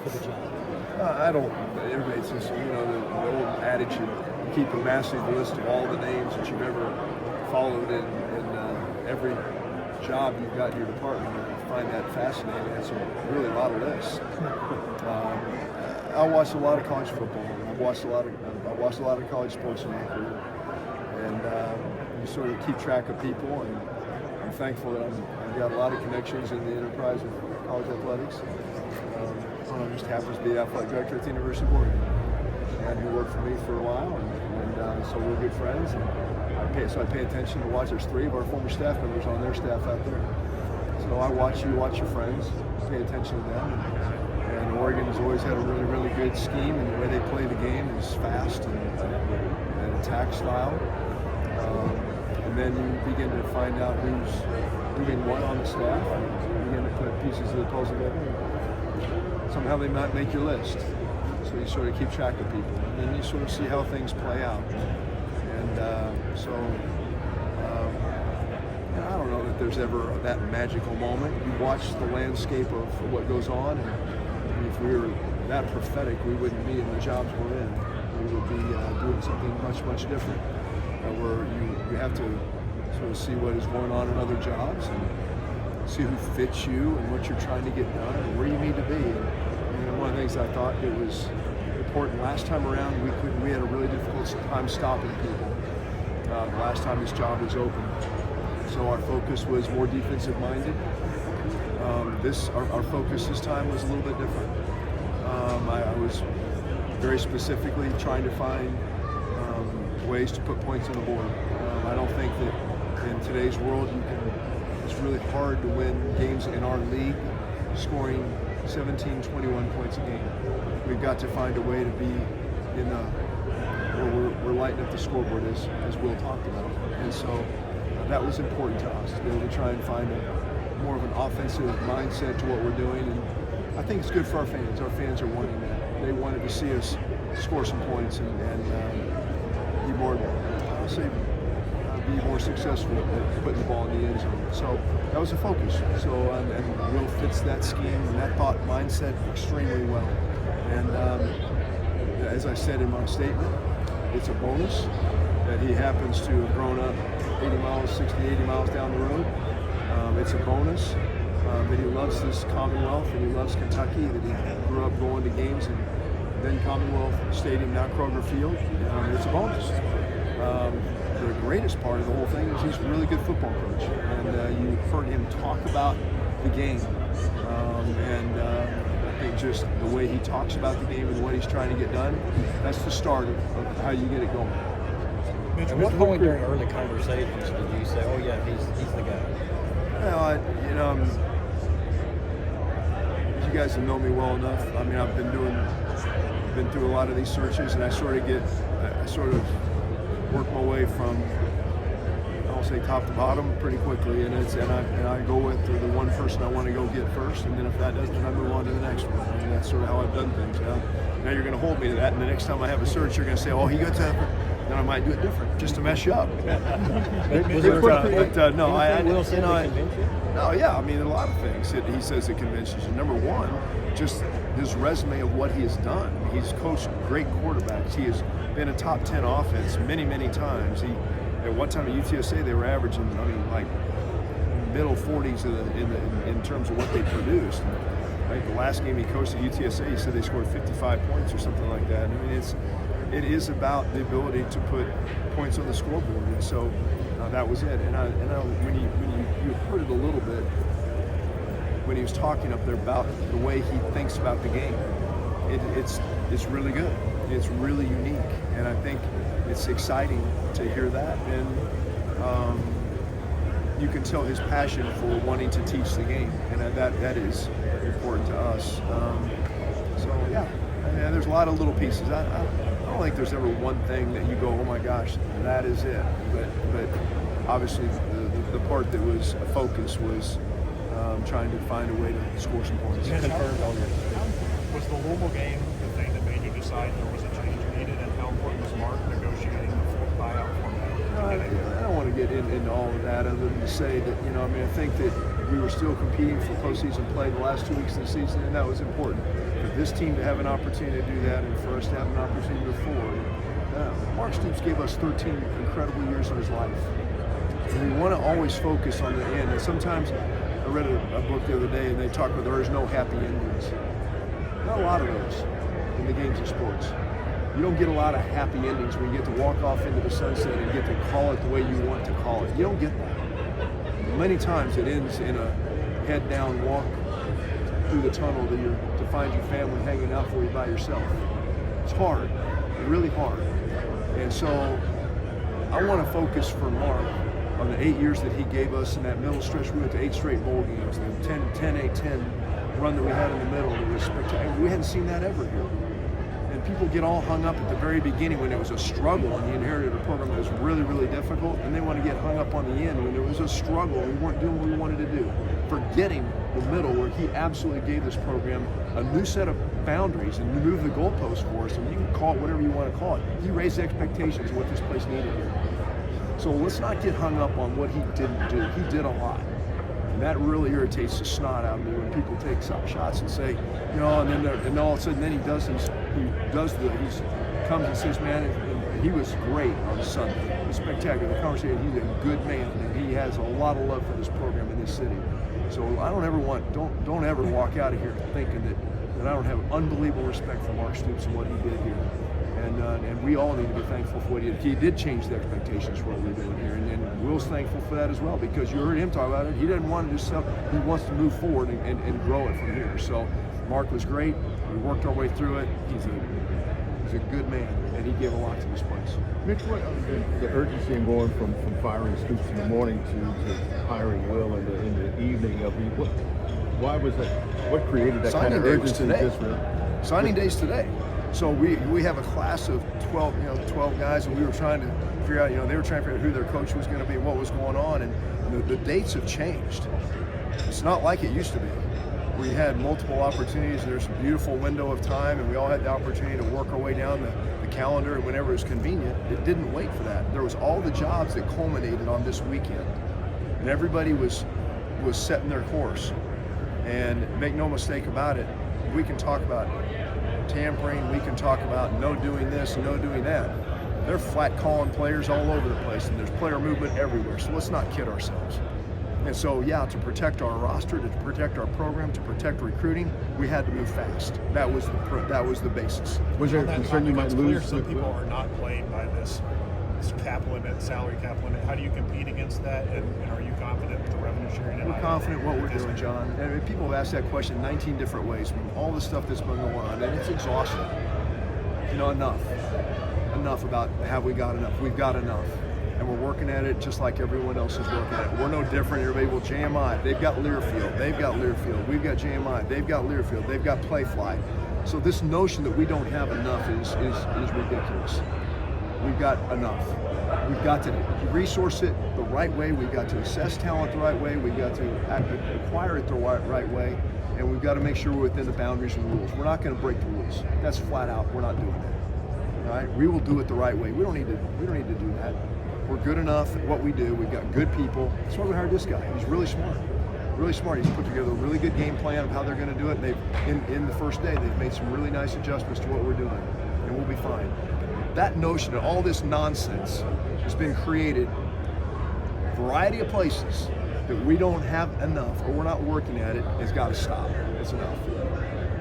for the job? I don't. Everybody's just, the old adage, you keep a massive list of all the names that you've ever followed in every job you've got in your department. I find that fascinating. That's really a lot of lists. I watched a lot of college football. I watched a lot of college sports in my career, and you sort of keep track of people. And I'm thankful that I've got a lot of connections in the enterprise of college athletics. One just happens to be the athletic director at the University of Oregon, and he worked for me for a while, and so we're good friends. And I pay attention to watch. There's 3 of our former staff members on their staff out there. So I watch your friends, pay attention to them. And Oregon has always had a really, really good scheme, and the way they play the game is fast and attack style. And then you begin to find out who's doing what on the staff, and you begin to put pieces of the puzzle together. Somehow they might make your list. So you sort of keep track of people, and then you sort of see how things play out. And I don't know that there's ever that magical moment. You watch the landscape of what goes on, and if we were that prophetic, we wouldn't be in the jobs we're in. We would be doing something much, much different. Where you have to sort of see what is going on in other jobs and see who fits you and what you're trying to get done and where you need to be. And one of the things I thought it was important last time around, we had a really difficult time stopping people. The last time this job was open, so our focus was more defensive minded. Our focus this time was a little bit different. I was very specifically trying to find ways to put points on the board. I don't think that in today's world it's really hard to win games in our league scoring 17, 21 points a game. We've got to find a way to be in where we're lighting up the scoreboard as Will talked about. And so that was important to us, to be able to try and find more of an offensive mindset to what we're doing. And I think it's good for our fans. Our fans are wanting that. They wanted to see us score some points and be more, I'll say, be more successful at putting the ball in the end zone. So that was a focus. So and Will fits that scheme and that thought mindset extremely well. And as I said in my statement, it's a bonus that he happens to have grown up 60, 80 miles down the road. It's a bonus that he loves this Commonwealth and he loves Kentucky, that he grew up going to games and then Commonwealth Stadium, now Kroger Field. It's a bonus. The greatest part of the whole thing is he's a really good football coach, and you heard him talk about the game, and I think just the way he talks about the game and what he's trying to get done, that's the start of how you get it going. Mitch, at what point during early conversations did you say, "Oh yeah, he's the guy"? Well, you guys have known me well enough. I mean, I've been through a lot of these searches, and I sort of work my way from, I'll say, top to bottom pretty quickly, and I go with the one person I want to go get first, and then if that doesn't, then I move on to the next one. I mean, that's sort of how I've done things. Now you're going to hold me to that, and the next time I have a search, you're going to say, "Oh, he got that," then I might do it different, just to mess you up. No, yeah, I mean, a lot of things that he says that convinces you. Number one, just his resume of what he has done. He's coached great quarterbacks. He has been a top 10 offense many, many times. At one time at UTSA, they were averaging, like middle 40s in terms of what they produced. I think the last game he coached at UTSA, he said they scored 55 points or something like that. I mean, it is about the ability to put points on the scoreboard, and so that was it. And when you heard it a little bit when he was talking up there about the way he thinks about the game, it's really good. It's really unique, and I think it's exciting to hear that. And you can tell his passion for wanting to teach the game, and that is important to us. So yeah, there's a lot of little pieces. I don't think there's ever one thing that you go, "Oh my gosh, that is it." But obviously the part that was a focus was trying to find a way to score some points. Was the Louisville game the thing that made you decide there was a change needed, and how important was Mark negotiating the full buyout format? I don't want to get into all of that other than to say that, I think that we were still competing for postseason play the last 2 weeks of the season, and that was important. For this team to have an opportunity to do that, and for us to have an opportunity to move forward. Mark Stoops gave us 13 incredible years of his life. And we want to always focus on the end. And sometimes, I read a book the other day, and they talk about there's no happy endings. Not a lot of those in the games of sports. You don't get a lot of happy endings when you get to walk off into the sunset and get to call it the way you want to call it. You don't get that. Many times it ends in a head-down walk through the tunnel to find your family hanging out for you by yourself. It's hard, really hard. And so I want to focus for Mark on the 8 years that he gave us in that middle stretch. We went to 8 straight bowl games, the 10-8-10 run that we had in the middle. It was spectacular. We hadn't seen that ever here. And people get all hung up at the very beginning when it was a struggle and he inherited a program that was really, really difficult, and they want to get hung up on the end when it was a struggle and we weren't doing what we wanted to do. Forgetting the middle where he absolutely gave this program a new set of boundaries and moved the goalposts for us, and you can call it whatever you want to call it. He raised expectations of what this place needed here. So let's not get hung up on what he didn't do. He did a lot. And that really irritates the snot out of me when people take some shots and say, you know, and all of a sudden then he comes and says, man, and he was great on Sunday. It was spectacular. The conversation, he's a good man, and he has a lot of love for this program in this city. So I don't ever walk out of here thinking that I don't have unbelievable respect for Mark Stoops and what he did here. And we all need to be thankful for what he did. He did change the expectations for what we're doing here, and Will's thankful for that as well, because you heard him talk about it. He didn't want to just sell, he wants to move forward and grow it from here. So Mark was great. We worked our way through it. He's a good man, and he gave a lot to this place. Mitch, what the urgency in going from firing Stoops in the morning to hiring Will in the evening of the, why was that? What created that Signing kind of day was urgency? today. Signing day's today. So we have a class of 12 guys, and we were trying to figure out, they were trying to figure out who their coach was going to be, what was going on, and the dates have changed. It's not like it used to be. We had multiple opportunities. There's a beautiful window of time, and we all had the opportunity to work our way down the calendar whenever it was convenient. It didn't wait for that. There was all the jobs that culminated on this weekend, and everybody was setting their course. And make no mistake about it, we can talk about tampering, we can talk about no doing this, no doing that. They're flat calling players all over the place, and there's player movement everywhere, so let's not kid ourselves. And so, yeah, to protect our roster, to protect our program, to protect recruiting, we had to move fast. That was the basis. Was there a concern you might lose? Some people are not playing by this cap limit, salary cap limit. How do you compete against that, and are you confident with the revenue sharing? We're confident what we're doing, John. And people have asked that question 19 different ways. All the stuff that's been going on, and it's exhausting. Enough about have we got enough? We've got enough. And we're working at it just like everyone else is working at it. We're no different. Everybody, well, JMI, they've got Learfield. They've got Learfield. We've got JMI. They've got Learfield. They've got Playfly. So this notion that we don't have enough is ridiculous. We've got enough. We've got to resource it the right way. We've got to assess talent the right way. We've got to acquire it the right way. And we've got to make sure we're within the boundaries and the rules. We're not going to break the rules. That's flat out. We're not doing that. All right? We will do it the right way. We don't need to do that. We're good enough at what we do. We've got good people. That's why we hired this guy. He's really smart. Really smart. He's put together a really good game plan of how they're going to do it. And in the first day, they've made some really nice adjustments to what we're doing. And we'll be fine. That notion that all this nonsense has been created a variety of places that we don't have enough or we're not working at it has got to stop. It's enough.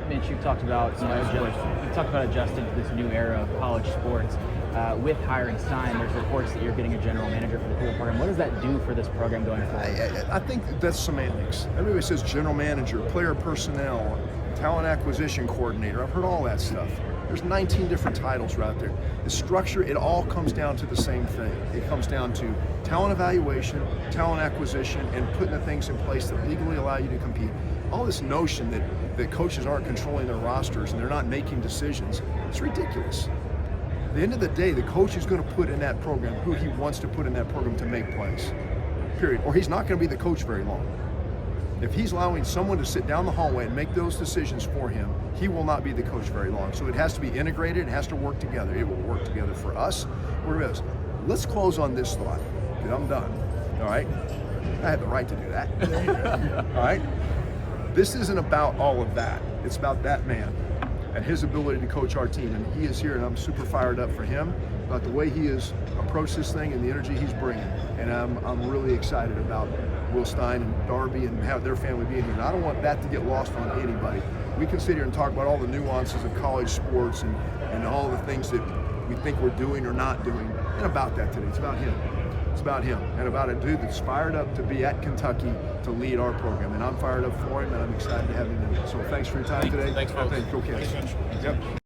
Mitch, you've talked about adjusting to this new era of college sports. With hiring Stein, there's reports that you're getting a general manager for the football program. What does that do for this program going forward? I think that's semantics. Everybody says general manager, player personnel, talent acquisition coordinator. I've heard all that stuff. There's 19 different titles right there. The structure, it all comes down to the same thing. It comes down to talent evaluation, talent acquisition, and putting the things in place that legally allow you to compete. All this notion that coaches aren't controlling their rosters and they're not making decisions, it's ridiculous. At the end of the day, the coach is going to put in that program who he wants to put in that program to make plays, period. Or he's not going to be the coach very long. If he's allowing someone to sit down the hallway and make those decisions for him, he will not be the coach very long. So it has to be integrated, it has to work together. It will work together for us, wherever it is. Let's close on this thought, because I'm done, all right? I had the right to do that. All right? This isn't about all of that. It's about that man and his ability to coach our team. And he is here, and I'm super fired up for him about the way he has approached this thing and the energy he's bringing. And I'm really excited about Will Stein and Darby and have their family being here. And I don't want that to get lost on anybody. We can sit here and talk about all the nuances of college sports and all the things that we think we're doing or not doing. And about that today. It's about him. It's about him and about a dude that's fired up to be at Kentucky to lead our program. And I'm fired up for him, and I'm excited to have him in. So thanks for your time today. Thanks, folks. Go Cats. Yep.